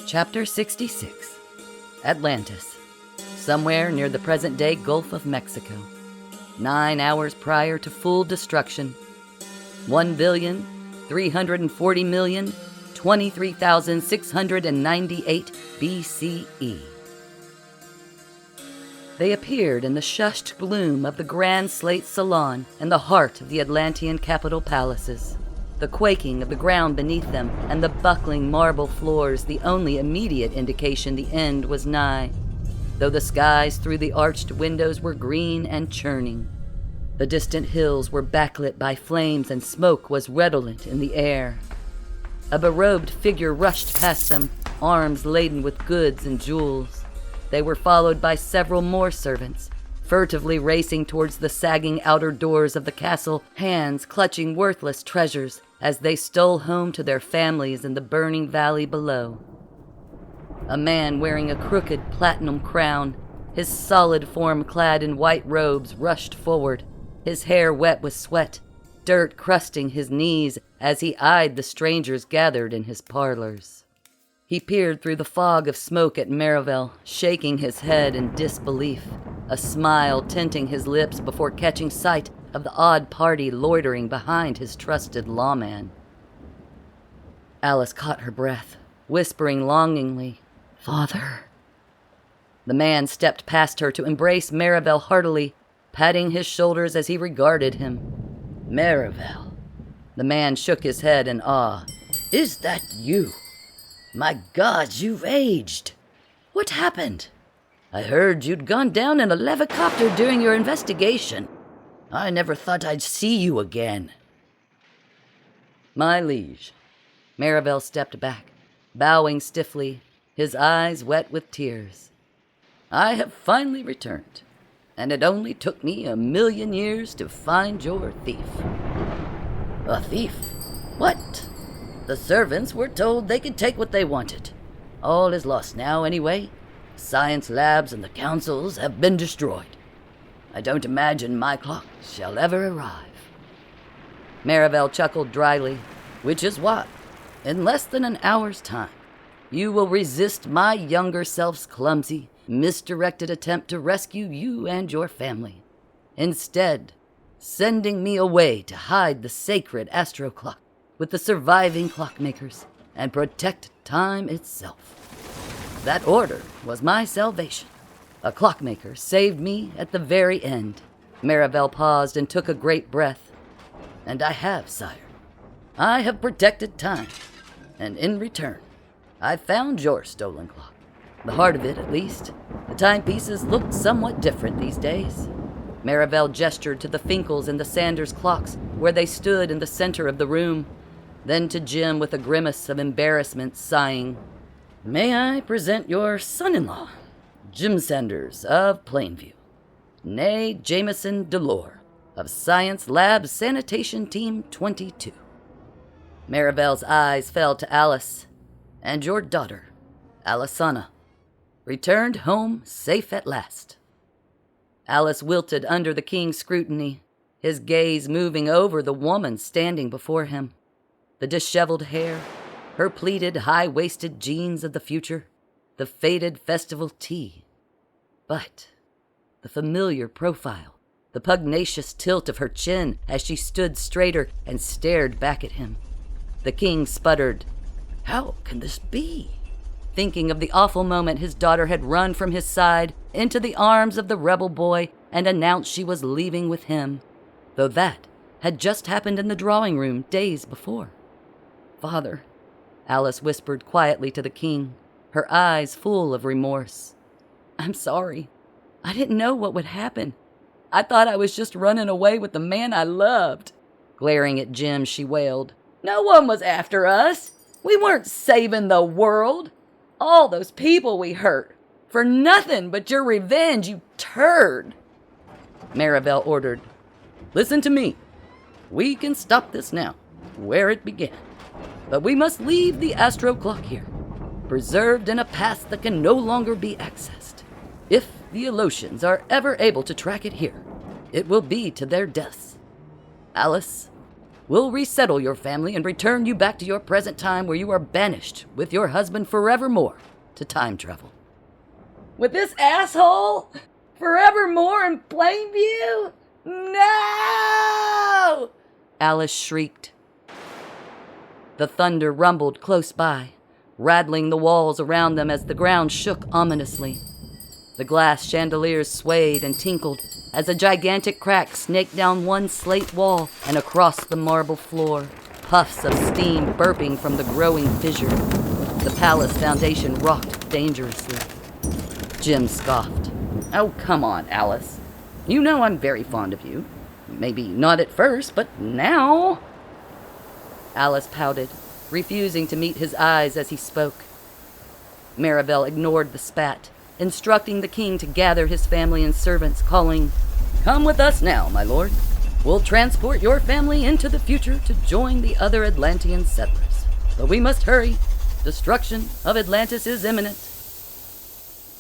Chapter 66. Atlantis. Somewhere near the present-day Gulf of Mexico. 9 hours prior to full destruction. 1,340,023,698 BCE. They appeared in the shushed gloom of the grand slate salon in the heart of the Atlantean capital palaces. The quaking of the ground beneath them and the buckling marble floors the only immediate indication the end was nigh, though the skies through the arched windows were green and churning. The distant hills were backlit by flames and smoke was redolent in the air. A berobed figure rushed past them, arms laden with goods and jewels. They were followed by several more servants, furtively racing towards the sagging outer doors of the castle, hands clutching worthless treasures as they stole home to their families in the burning valley below. A man wearing a crooked platinum crown, his solid form clad in white robes, rushed forward, his hair wet with sweat, dirt crusting his knees as he eyed the strangers gathered in his parlors. He peered through the fog of smoke at Marivel, shaking his head in disbelief, a smile tinting his lips before catching sight of the odd party loitering behind his trusted lawman. Alice caught her breath, whispering longingly, "Father." The man stepped past her to embrace Marivel heartily, patting his shoulders as he regarded him. "Marivel." The man shook his head in awe. "Is that you? My God, you've aged. What happened? I heard you'd gone down in a levicopter during your investigation. I never thought I'd see you again." "My liege." Marivel stepped back, bowing stiffly, his eyes wet with tears. "I have finally returned, and it only took me 1,000,000 years to find your thief." "A thief? What?" "The servants were told they could take what they wanted. All is lost now, anyway. Science labs and the councils have been destroyed. I don't imagine my clock shall ever arrive." Marivel chuckled dryly, "Which is why, in less than an hour's time, you will resist my younger self's clumsy, misdirected attempt to rescue you and your family, instead sending me away to hide the sacred astro clock with the surviving clockmakers and protect time itself. That order was my salvation. A clockmaker saved me at the very end." Marivel paused and took a great breath. "And I have, sire. I have protected time, and in return, I found your stolen clock. The heart of it, at least. The timepieces looked somewhat different these days." Marivel gestured to the Finkles and the Sanders clocks where they stood in the center of the room, then to Jim with a grimace of embarrassment, sighing, "May I present your son-in-law, Jim Sanders of Plainview, nay Jameson Delore of Science Lab Sanitation Team 22. Marivel's eyes fell to Alice, "And your daughter, Alisana, returned home safe at last." Alice wilted under the king's scrutiny, his gaze moving over the woman standing before him. The disheveled hair, her pleated high-waisted jeans of the future, the faded festival tee. But the familiar profile, the pugnacious tilt of her chin as she stood straighter and stared back at him. The king sputtered, "How can this be?" thinking of the awful moment his daughter had run from his side into the arms of the rebel boy and announced she was leaving with him, though that had just happened in the drawing room days before. "Father," Alice whispered quietly to the king, her eyes full of remorse. "I'm sorry. I didn't know what would happen. I thought I was just running away with the man I loved." Glaring at Jim, she wailed, "No one was after us. We weren't saving the world. All those people we hurt. For nothing but your revenge, you turd." Marivel ordered, "Listen to me. We can stop this now, where it began. But we must leave the astro clock here, preserved in a past that can no longer be accessed. If the Elocians are ever able to track it here, it will be to their deaths. Alice, we'll resettle your family and return you back to your present time where you are banished with your husband forevermore to time travel. With this asshole? Forevermore in Plainview? No! Alice shrieked. The thunder rumbled close by, rattling the walls around them as the ground shook ominously. The glass chandeliers swayed and tinkled as a gigantic crack snaked down one slate wall and across the marble floor, puffs of steam burping from the growing fissure. The palace foundation rocked dangerously. Jim scoffed. Oh, come on, Alice. You know I'm very fond of you. Maybe not at first, but now. Alice pouted, refusing to meet his eyes as he spoke. Marivel ignored the spat, instructing the king to gather his family and servants, calling, "Come with us now, my lord. We'll transport your family into the future to join the other Atlantean settlers. But we must hurry. Destruction of Atlantis is imminent."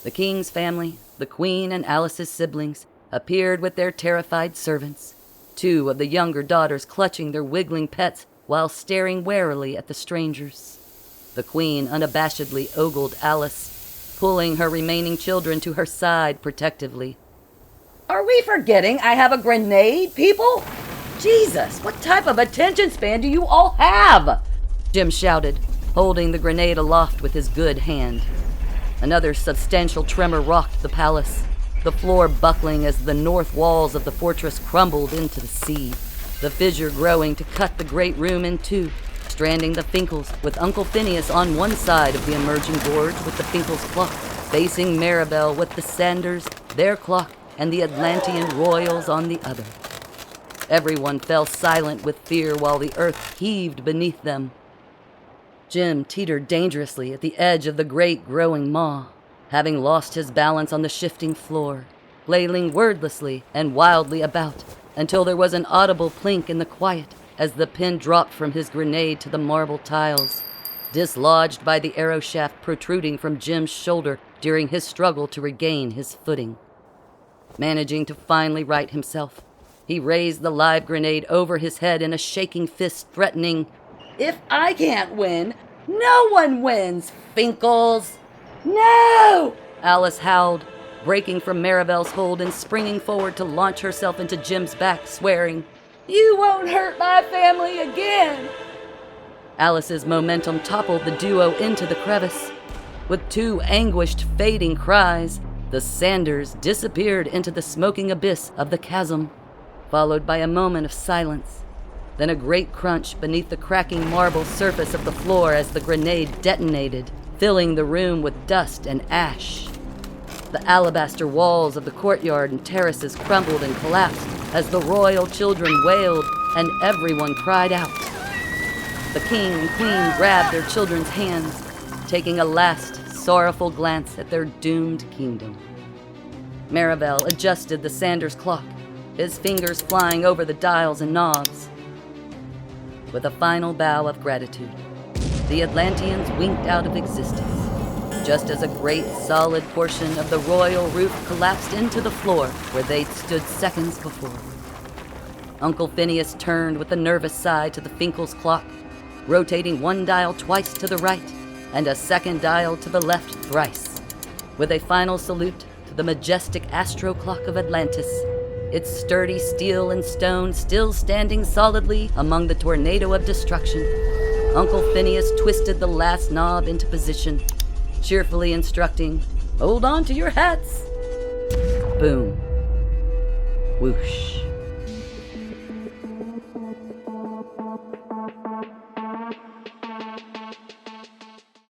The king's family, the queen and Alice's siblings, appeared with their terrified servants, 2 of the younger daughters clutching their wiggling pets while staring warily at the strangers. The queen unabashedly ogled Alice, pulling her remaining children to her side protectively. "Are we forgetting I have a grenade, people? Jesus, what type of attention span do you all have?" Jim shouted, holding the grenade aloft with his good hand. Another substantial tremor rocked the palace, the floor buckling as the north walls of the fortress crumbled into the sea, the fissure growing to cut the great room in two, stranding the Finkles with Uncle Phinneus on one side of the emerging gorge with the Finkles clock, facing Marivel with the Sanders, their clock, and the Atlantean royals on the other. Everyone fell silent with fear while the earth heaved beneath them. Jim teetered dangerously at the edge of the great growing maw, having lost his balance on the shifting floor, flailing wordlessly and wildly about until there was an audible plink in the quiet as the pin dropped from his grenade to the marble tiles, dislodged by the arrow shaft protruding from Jim's shoulder during his struggle to regain his footing. Managing to finally right himself, he raised the live grenade over his head in a shaking fist, threatening, "If I can't win, no one wins, Finkles!" "No!" Alice howled, breaking from Marivel's hold and springing forward to launch herself into Jim's back, swearing, "You won't hurt my family again!" Alice's momentum toppled the duo into the crevice. With 2 anguished, fading cries, the Sanders disappeared into the smoking abyss of the chasm, followed by a moment of silence, then a great crunch beneath the cracking marble surface of the floor as the grenade detonated, filling the room with dust and ash. The alabaster walls of the courtyard and terraces crumbled and collapsed as the royal children wailed and everyone cried out. The king and queen grabbed their children's hands, taking a last sorrowful glance at their doomed kingdom. Marivel adjusted the Sanders clock, his fingers flying over the dials and knobs. With a final bow of gratitude, the Atlanteans winked out of existence, just as a great solid portion of the royal roof collapsed into the floor where they'd stood seconds before. Uncle Phinneus turned with a nervous sigh to the Finkles clock, rotating one dial twice to the right and a second dial to the left thrice, with a final salute to the majestic astro clock of Atlantis, its sturdy steel and stone still standing solidly among the tornado of destruction. Uncle Phinneus twisted the last knob into position, cheerfully instructing, "Hold on to your hats." Boom. Whoosh.